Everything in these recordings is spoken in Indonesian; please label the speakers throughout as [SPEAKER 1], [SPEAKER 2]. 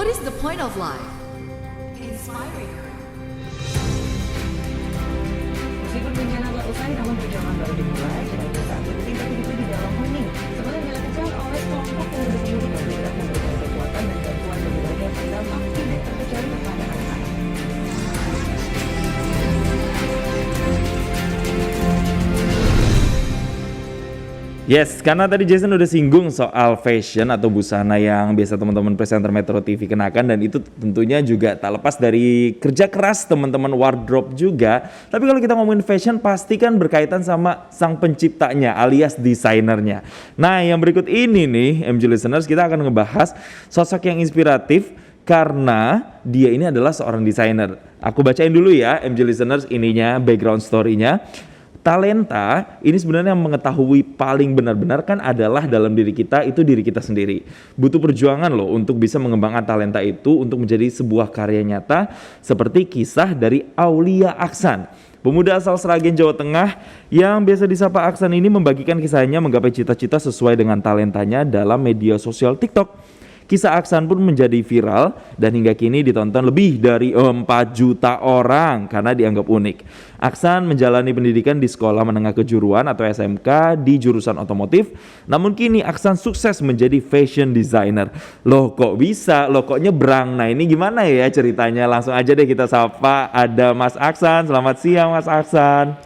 [SPEAKER 1] What is the point of life? Inspiring.
[SPEAKER 2] Meskipun bencana telah usai, namun perjuangan baru dimulai. Kita bisa ambil tiba-tiba di dalam hening. Setelah dilakukan oleh kelompok pemuda-pemudi yang bergerak memberikan kekuatan dan bantuan bagi warga yang terdampak tidak terkecuali kepada anak-anak.
[SPEAKER 3] Yes, karena tadi Jason udah singgung soal fashion atau busana yang biasa teman-teman presenter Metro TV kenakan, dan itu tentunya juga tak lepas dari kerja keras teman-teman wardrobe juga. Tapi kalau kita ngomongin fashion pasti kan berkaitan sama sang penciptanya alias desainernya. Nah, yang berikut ini nih MG Listeners, kita akan ngebahas sosok yang inspiratif karena dia ini adalah seorang desainer. Aku bacain dulu ya MG Listeners ininya, background story-nya. Talenta ini sebenarnya yang mengetahui paling benar-benar kan adalah dalam diri kita, itu diri kita sendiri. Butuh perjuangan loh untuk bisa mengembangkan talenta itu untuk menjadi sebuah karya nyata, seperti kisah dari Aulia Aksan. Pemuda asal Sragen, Jawa Tengah yang biasa disapa Aksan ini membagikan kisahnya menggapai cita-cita sesuai dengan talentanya dalam media sosial TikTok. Kisah Aksan pun menjadi viral dan hingga kini ditonton lebih dari 4 juta orang karena dianggap unik. Aksan menjalani pendidikan di Sekolah Menengah Kejuruan atau SMK di jurusan otomotif. Namun kini Aksan sukses menjadi fashion designer. Loh kok bisa? Loh kok nyebrang? Nah ini gimana ya ceritanya? Langsung aja deh kita sapa. Ada Mas Aksan. Selamat siang Mas Aksan.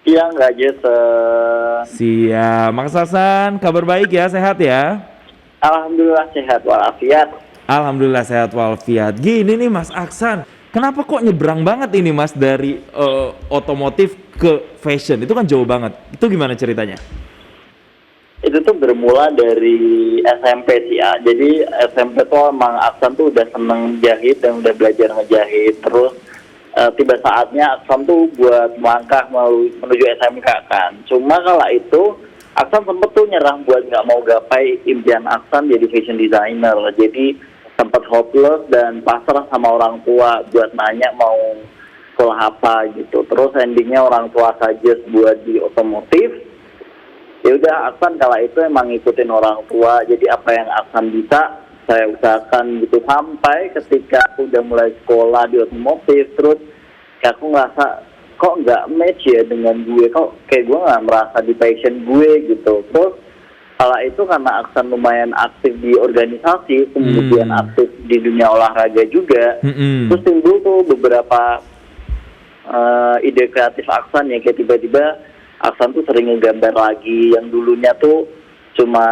[SPEAKER 4] Siang Kak Jason.
[SPEAKER 3] Siap. Mas Aksan, kabar baik ya? Sehat ya?
[SPEAKER 4] Alhamdulillah sehat walafiat.
[SPEAKER 3] Alhamdulillah sehat walafiat. Gini nih Mas Aksan, kenapa kok nyebrang banget ini Mas dari otomotif ke fashion? Itu kan jauh banget. Itu gimana ceritanya?
[SPEAKER 4] Itu tuh bermula dari SMP sih ya. Jadi SMP tuh emang Aksan tuh udah seneng jahit dan udah belajar ngejahit. Terus tiba saatnya Aksan tuh buat melangkah menuju SMK kan. Cuma kala itu Aksan sempet tuh nyerah buat nggak mau gapai impian Aksan jadi fashion designer. Jadi sempat hopeless dan pasrah sama orang tua buat nanya mau sekolah apa gitu. Terus endingnya orang tua saja buat di otomotif. Ya udah Aksan kala itu emang ngikutin orang tua. Jadi apa yang Aksan bisa saya usahakan gitu, sampai ketika aku udah mulai sekolah di otomotif. Terus kayak aku ngerasa kok nggak match ya dengan gue, kok kayak gue nggak merasa di passion gue gitu. Terus kala itu karena Aksan lumayan aktif di organisasi, kemudian aktif di dunia olahraga juga, terus timbul tuh beberapa ide kreatif Aksan ya, kayak tiba-tiba Aksan tuh sering ngegambar lagi yang dulunya tuh cuma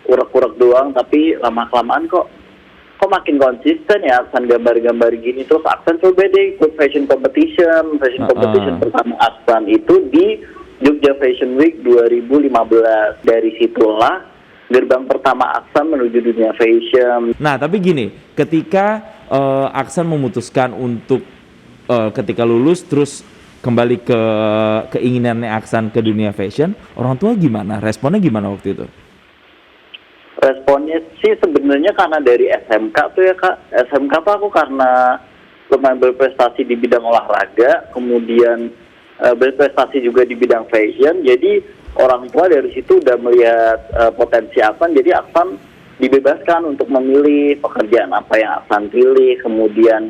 [SPEAKER 4] urek-urek doang, tapi lama-kelamaan kok makin konsisten ya Aksan gambar-gambar gini. Terus Aksan coba deh ikut fashion competition pertama Aksan itu di Jogja Fashion Week 2015. Dari situlah gerbang pertama Aksan menuju dunia fashion.
[SPEAKER 3] Nah tapi gini, ketika Aksan memutuskan untuk ketika lulus terus kembali ke keinginannya Aksan ke dunia fashion, orang tua gimana? Responnya gimana waktu itu?
[SPEAKER 4] Responnya sih sebenarnya karena dari SMK tuh ya Kak. SMK tuh aku karena lumayan berprestasi di bidang olahraga, kemudian berprestasi juga di bidang fashion. Jadi orang tua dari situ udah melihat potensi Aksan. Jadi Aksan dibebaskan untuk memilih pekerjaan apa yang Aksan pilih, kemudian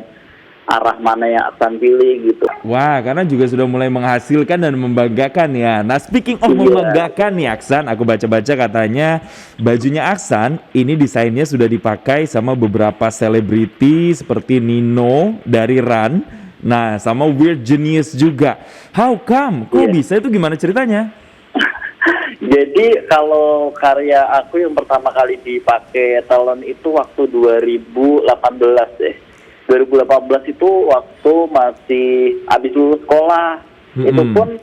[SPEAKER 4] arah mana yang Aksan pilih gitu.
[SPEAKER 3] Wah, karena juga sudah mulai menghasilkan dan membanggakan ya. Nah, speaking of membanggakan nih Aksan, aku baca-baca katanya bajunya Aksan ini desainnya sudah dipakai sama beberapa selebriti seperti Nino dari Run, nah sama Weird Genius juga. How come? Kok bisa? Itu gimana ceritanya?
[SPEAKER 4] Jadi kalau karya aku yang pertama kali dipakai talent itu waktu 2018 deh. 2018 itu waktu masih habis lulus sekolah. Itu pun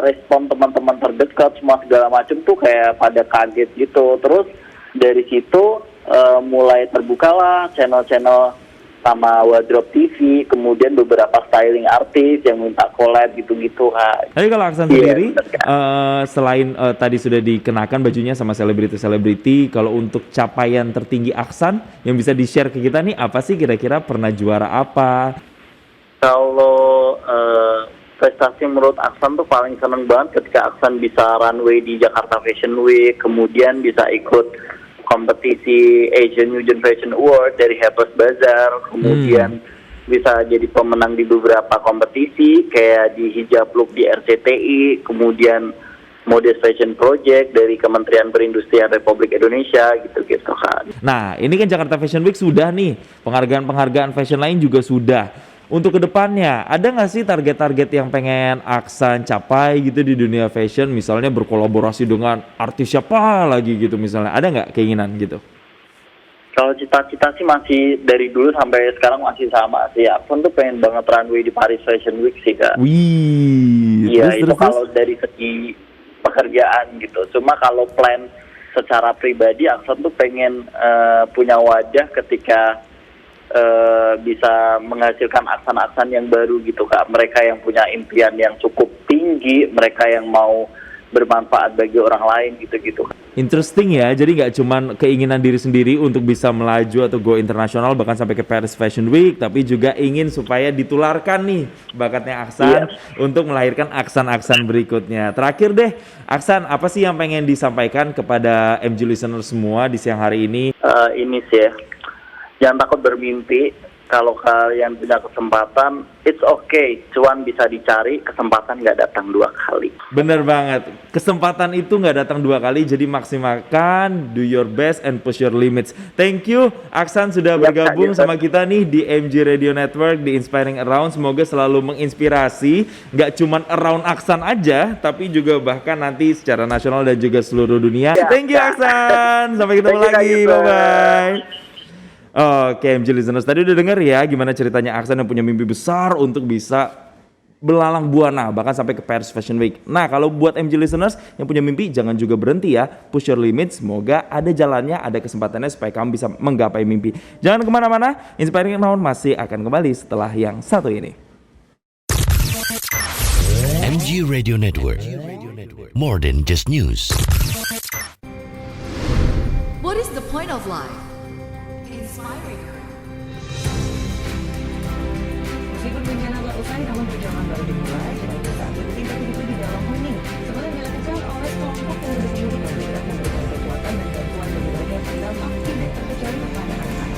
[SPEAKER 4] respon teman-teman terdekat semua segala macam tuh kayak pada kaget gitu. Terus dari situ mulai terbukalah channel-channel sama Wardrobe TV, kemudian beberapa styling artis yang minta collab gitu-gitu.
[SPEAKER 3] Tapi kalau Aksan sendiri, selain tadi sudah dikenakan bajunya sama selebriti-selebriti, kalau untuk capaian tertinggi Aksan yang bisa di-share ke kita nih, apa sih kira-kira, pernah juara apa?
[SPEAKER 4] Kalau prestasi menurut Aksan tuh paling seneng banget ketika Aksan bisa runway di Jakarta Fashion Week, kemudian bisa ikut kompetisi Asian New Gen Fashion Award dari Harper's Bazaar, kemudian bisa jadi pemenang di beberapa kompetisi kayak di hijab look di RCTI, kemudian Modest Fashion Project dari Kementerian Perindustrian Republik Indonesia gitu-gitu kan.
[SPEAKER 3] Nah, ini kan Jakarta Fashion Week sudah nih, penghargaan-penghargaan fashion lain juga sudah. Untuk kedepannya, ada nggak sih target-target yang pengen Aksan capai gitu di dunia fashion? Misalnya berkolaborasi dengan artis siapa lagi gitu misalnya. Ada nggak keinginan gitu?
[SPEAKER 4] Kalau cita-cita sih masih dari dulu sampai sekarang masih sama sih. Aku tuh pengen banget runway di Paris Fashion Week sih, Kak.
[SPEAKER 3] Wih,
[SPEAKER 4] Iya, itu
[SPEAKER 3] terus?
[SPEAKER 4] kalau dari segi pekerjaan gitu. Cuma kalau plan secara pribadi, Aksan tuh pengen punya wadah ketika bisa menghasilkan aksan-aksan yang baru gitu, Kak. Mereka yang punya impian yang cukup tinggi, mereka yang mau bermanfaat bagi orang lain gitu-gitu.
[SPEAKER 3] Interesting ya, jadi nggak cuman keinginan diri sendiri untuk bisa melaju atau go internasional bahkan sampai ke Paris Fashion Week, tapi juga ingin supaya ditularkan nih bakatnya Aksan untuk melahirkan aksan-aksan berikutnya. Terakhir deh, Aksan, apa sih yang pengen disampaikan kepada MG listener semua di siang hari ini?
[SPEAKER 4] Ini sih ya, jangan takut bermimpi. Kalau kalian punya kesempatan, it's okay. Cuan bisa dicari, kesempatan nggak datang 2 kali.
[SPEAKER 3] Bener banget, kesempatan itu nggak datang 2 kali, jadi maksimalkan, do your best and push your limits. Thank you, Aksan sudah bergabung sama kita nih di MG Radio Network, di Inspiring Around. Semoga selalu menginspirasi, nggak cuman around Aksan aja, tapi juga bahkan nanti secara nasional dan juga seluruh dunia. Thank you Aksan, sampai ketemu lagi, bye-bye. Oke, MG listeners, tadi udah denger ya gimana ceritanya Aksan yang punya mimpi besar untuk bisa belalang buana bahkan sampai ke Paris Fashion Week. Nah, kalau buat MG listeners yang punya mimpi, jangan juga berhenti ya, push your limits. Semoga ada jalannya, ada kesempatannya supaya kamu bisa menggapai mimpi. Jangan kemana-mana, Inspiring Around masih akan kembali setelah yang satu ini.
[SPEAKER 5] MG Radio Network, more than just news.
[SPEAKER 1] What is the point of life? Inspiring.
[SPEAKER 2] Meskipun bencana telah usai, namun perjalanan baru dimulai. Kita bisa saatnya tinggal begitu di dalam hening. Setelah dilakukan oleh kelompok penduduk yang bergerak memberikan kekuatan dan bantuan bagi mereka yang terdampak tidak terkecuali kepada anak-anak.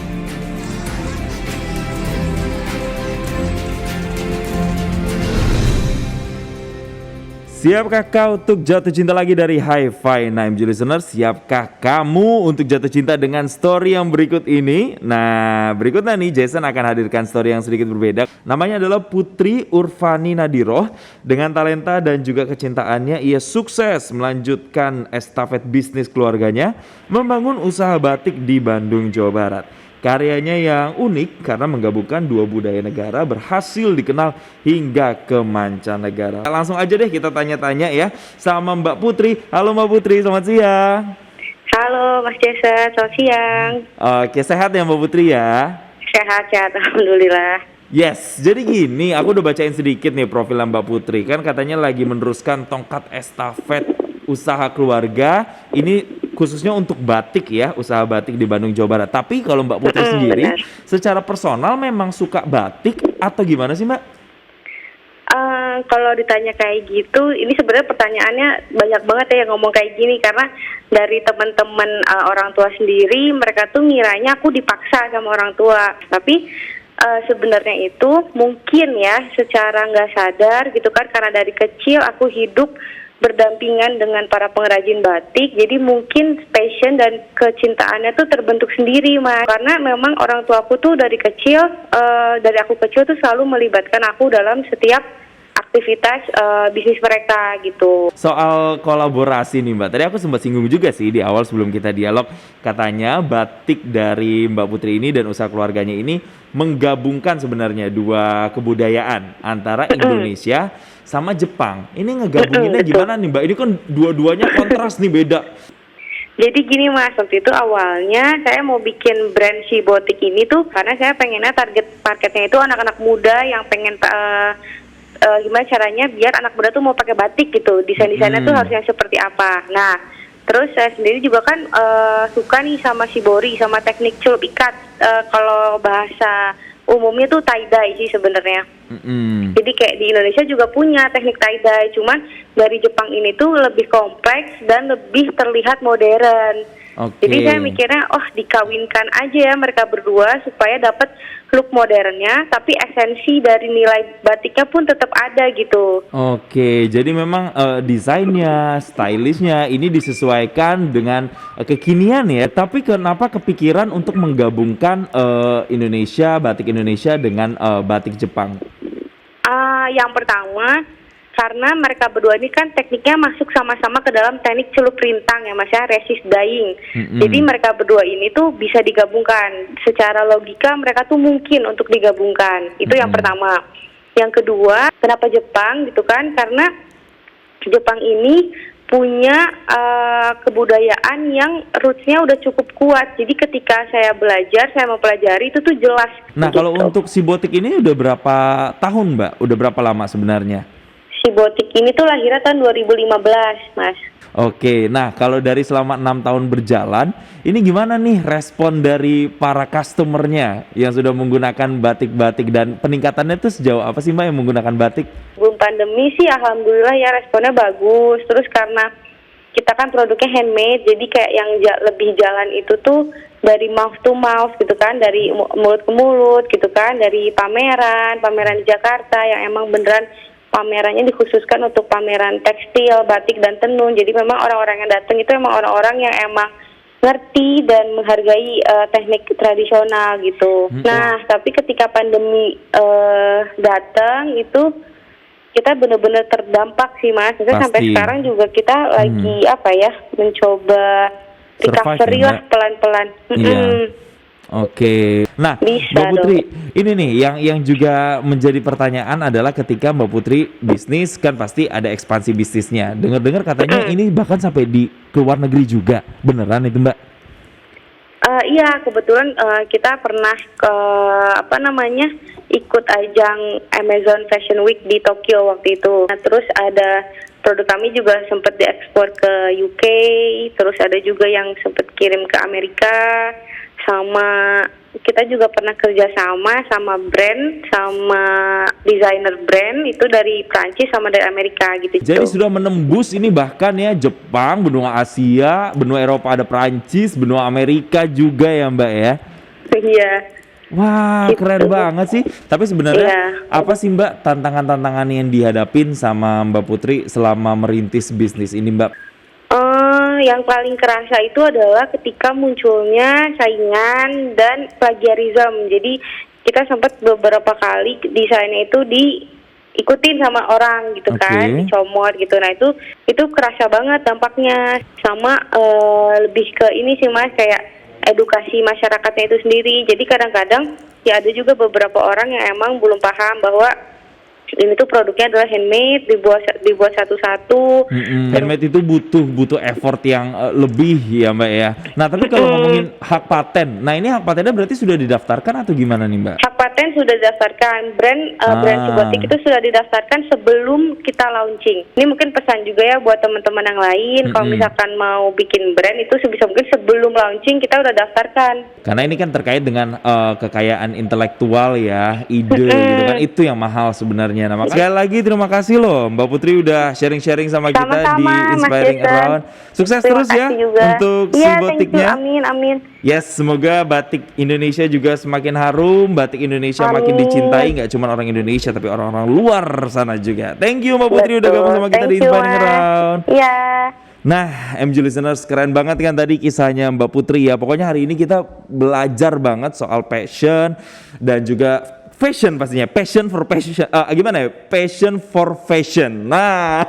[SPEAKER 3] Siapkah kau untuk jatuh cinta lagi dari Hi-Fi? Nah, MG listener, siapkah kamu untuk jatuh cinta dengan story yang berikut ini? Nah, berikutnya nih Jason akan hadirkan story yang sedikit berbeda. Namanya adalah Putri Urfani Nadiroh. Dengan talenta dan juga kecintaannya, ia sukses melanjutkan estafet bisnis keluarganya, membangun usaha batik di Bandung, Jawa Barat. Karyanya yang unik karena menggabungkan 2 budaya negara berhasil dikenal hingga ke mancanegara. Langsung aja deh kita tanya-tanya ya sama Mbak Putri. Halo Mbak Putri, selamat siang.
[SPEAKER 6] Halo Mas Jason, selamat siang.
[SPEAKER 3] Oke, sehat ya Mbak Putri ya?
[SPEAKER 6] Sehat, alhamdulillah.
[SPEAKER 3] Yes, jadi gini, aku udah bacain sedikit nih profil Mbak Putri. Kan katanya lagi meneruskan tongkat estafet usaha keluarga. Ini khususnya untuk batik ya, usaha batik di Bandung, Jawa Barat. Tapi kalau Mbak Putri sendiri,
[SPEAKER 6] benar.
[SPEAKER 3] secara personal memang suka batik atau gimana sih Mbak?
[SPEAKER 6] Kalau ditanya kayak gitu, ini sebenarnya pertanyaannya banyak banget ya yang ngomong kayak gini. Karena dari teman-teman orang tua sendiri, mereka tuh ngiranya aku dipaksa sama orang tua. Tapi sebenarnya itu mungkin ya secara nggak sadar gitu kan, karena dari kecil aku hidup berdampingan dengan para pengrajin batik, jadi mungkin passion dan kecintaannya tuh terbentuk sendiri Mas. Karena memang orang tuaku tuh dari aku kecil tuh selalu melibatkan aku dalam setiap aktivitas bisnis mereka gitu.
[SPEAKER 3] Soal kolaborasi nih Mbak, tadi aku sempat singgung juga sih di awal sebelum kita dialog. Katanya batik dari Mbak Putri ini dan usaha keluarganya ini menggabungkan sebenarnya 2 kebudayaan antara Indonesia sama Jepang. Ini ngegabunginnya gimana nih Mbak? Ini kan dua-duanya kontras nih, beda.
[SPEAKER 6] Jadi gini Mas, waktu itu awalnya saya mau bikin brand si botik ini tuh karena saya pengennya target marketnya itu anak-anak muda yang pengen gimana caranya biar anak muda tuh mau pakai batik gitu. Desain-desainnya tuh harusnya seperti apa. Nah, terus saya sendiri juga kan suka nih sama shibori, sama teknik celup ikat. Kalau bahasa umumnya tuh tie-dye sih sebenarnya. Jadi kayak di Indonesia juga punya teknik tie-dye, cuman dari Jepang ini tuh lebih kompleks dan lebih terlihat modern.
[SPEAKER 3] Oke.
[SPEAKER 6] Jadi saya mikirnya, dikawinkan aja ya mereka berdua supaya dapat look modernnya, tapi esensi dari nilai batiknya pun tetap ada gitu.
[SPEAKER 3] Oke, jadi memang desainnya, stylishnya ini disesuaikan dengan kekinian ya. Tapi kenapa kepikiran untuk menggabungkan batik Indonesia dengan batik Jepang?
[SPEAKER 6] Yang pertama, karena mereka berdua ini kan tekniknya masuk sama-sama ke dalam teknik celup rintang ya Mas ya, resist dyeing. Jadi mereka berdua ini tuh bisa digabungkan. Secara logika mereka tuh mungkin untuk digabungkan. Itu yang pertama. Yang kedua, kenapa Jepang gitu kan? Karena Jepang ini punya kebudayaan yang rootsnya udah cukup kuat. Jadi ketika saya mempelajari itu tuh jelas.
[SPEAKER 3] Nah,
[SPEAKER 6] gitu.
[SPEAKER 3] kalau untuk si Botik ini udah berapa tahun, Mbak? Udah berapa lama sebenarnya?
[SPEAKER 6] Si Botik ini tuh lahirnya tahun 2015, Mas.
[SPEAKER 3] Oke, nah kalau dari selama 6 tahun berjalan, ini gimana nih respon dari para customernya yang sudah menggunakan batik-batik dan peningkatannya itu sejauh apa sih Mbak yang menggunakan batik?
[SPEAKER 6] Sebelum pandemi sih alhamdulillah ya responnya bagus. Terus karena kita kan produknya handmade, jadi kayak yang lebih jalan itu tuh dari mouth to mouth gitu kan, dari mulut ke mulut gitu kan, dari pameran di Jakarta yang emang beneran pamerannya dikhususkan untuk pameran tekstil, batik, dan tenun. Jadi memang orang-orang yang datang itu emang orang-orang yang emang ngerti dan menghargai teknik tradisional gitu. Nah, tapi ketika pandemi datang itu kita benar-benar terdampak sih Mas. Sampai sekarang juga kita lagi mencoba recovery lah pelan-pelan.
[SPEAKER 3] Oke. Nah, Mbak Putri, ini nih yang juga menjadi pertanyaan adalah ketika Mbak Putri bisnis kan pasti ada ekspansi bisnisnya. Dengar-dengar katanya ini bahkan sampai di luar negeri juga. Beneran itu, Mbak?
[SPEAKER 6] Iya, kebetulan kita pernah ikut ajang Amazon Fashion Week di Tokyo waktu itu. Nah, terus ada produk kami juga sempat diekspor ke UK, terus ada juga yang sempat kirim ke Amerika. Sama kita juga pernah kerja sama desainer brand itu dari Prancis sama dari Amerika gitu.
[SPEAKER 3] Jadi sudah menembus ini bahkan ya Jepang, benua Asia, benua Eropa ada Prancis, benua Amerika juga ya Mbak ya.
[SPEAKER 6] Iya.
[SPEAKER 3] Wah,
[SPEAKER 6] gitu.
[SPEAKER 3] Keren banget sih. Tapi sebenarnya apa sih Mbak tantangan-tantangan yang dihadapin sama Mbak Putri selama merintis bisnis ini Mbak?
[SPEAKER 6] Yang paling kerasa itu adalah ketika munculnya saingan dan plagiarism. Jadi kita sempat beberapa kali desainnya itu diikutin sama orang gitu kan, dicomot gitu. Nah itu kerasa banget dampaknya. Sama lebih ke ini sih Mas, kayak edukasi masyarakatnya itu sendiri. Jadi kadang-kadang ya ada juga beberapa orang yang emang belum paham bahwa ini tuh produknya adalah handmade, dibuat satu-satu.
[SPEAKER 3] Handmade itu butuh effort yang lebih ya Mbak ya. Nah tapi kalau ngomongin hak paten, nah ini hak patennya berarti sudah didaftarkan atau gimana nih Mbak?
[SPEAKER 6] Hak paten sudah didaftarkan, brand Cibotik itu sudah didaftarkan sebelum kita launching. Ini mungkin pesan juga ya buat teman-teman yang lain, kalau misalkan mau bikin brand itu sebisa mungkin sebelum launching kita udah daftarkan.
[SPEAKER 3] Karena ini kan terkait dengan kekayaan intelektual ya, ide gitu kan, itu yang mahal sebenarnya. Nah, sekali lagi terima kasih loh Mbak Putri udah sharing-sharing sama kita di Inspiring Around. Sukses terus ya untuk si botiknya.
[SPEAKER 6] Amin.
[SPEAKER 3] Yes, semoga batik Indonesia juga semakin harum, batik Indonesia makin dicintai, nggak cuma orang Indonesia tapi orang-orang luar sana juga. Thank you Mbak Putri udah gabung sama kita di Inspiring Around.
[SPEAKER 6] Iya.
[SPEAKER 3] Nah, MG listeners, keren banget kan tadi kisahnya Mbak Putri ya. Pokoknya hari ini kita belajar banget soal passion dan juga fashion pastinya, passion for fashion. Nah,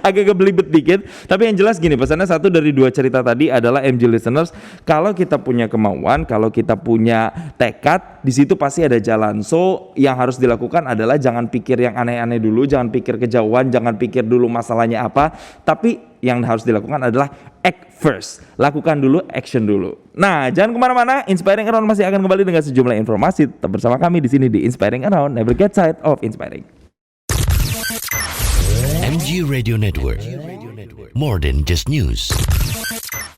[SPEAKER 3] agak belibet dikit, tapi yang jelas gini, pesannya satu dari dua cerita tadi adalah MG listeners, kalau kita punya kemauan, kalau kita punya tekad, di situ pasti ada jalan. So, yang harus dilakukan adalah jangan pikir yang aneh-aneh dulu, jangan pikir kejauhan, jangan pikir dulu masalahnya apa, tapi yang harus dilakukan adalah act first. Lakukan dulu, action dulu. Nah, jangan kemana-mana. Inspiring Around masih akan kembali dengan sejumlah informasi. Tetap bersama kami di sini di Inspiring Around. Never get tired of inspiring.
[SPEAKER 5] MG Radio Network. More than just news.